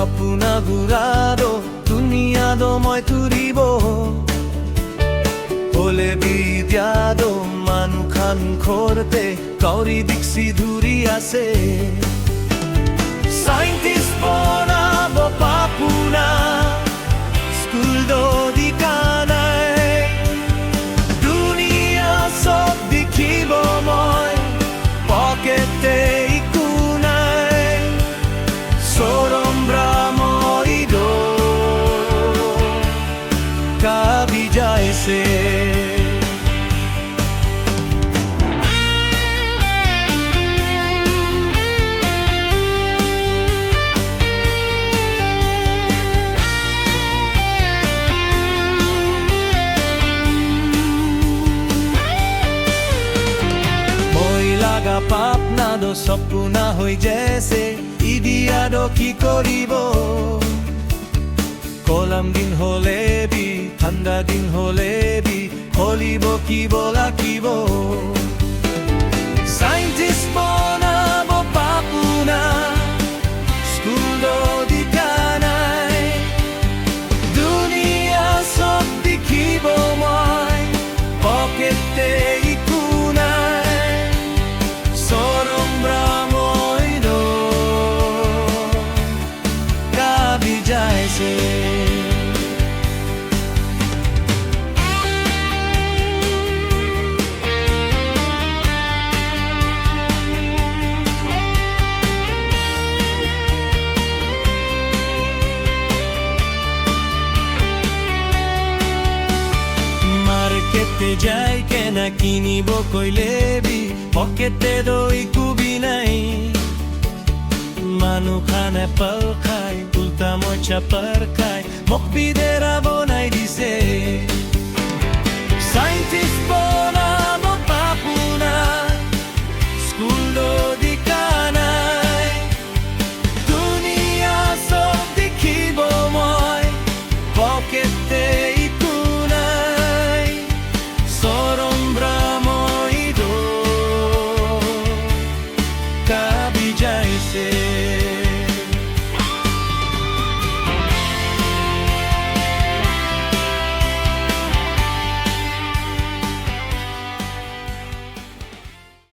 papunagurado Dunyado mo'y turibo Ole bidyado Manukhan korte Kauri diksi dhuri ase Scientist bonabo papuna School do dikanai Dunia sob dikhibo moi Pockete ikunai Sorombra moido Kabi jaise পাপনাদো সপনা হই জেসে ইদিয়াদো কি করিব column দিন হলে B ঠান্ডা দিন হলে B হলিব কি বলাকিব scientist বনাবো পাপুনা school দো দিকানাই দুনিয়া সব দেখিব মই পকেটে Markete jai kena kinibo koilebi Pockete doi kubi nai Manukhan apple khai Ulta moi chapar khai Mokbidera bonai dise Scientist bonabo papuna School do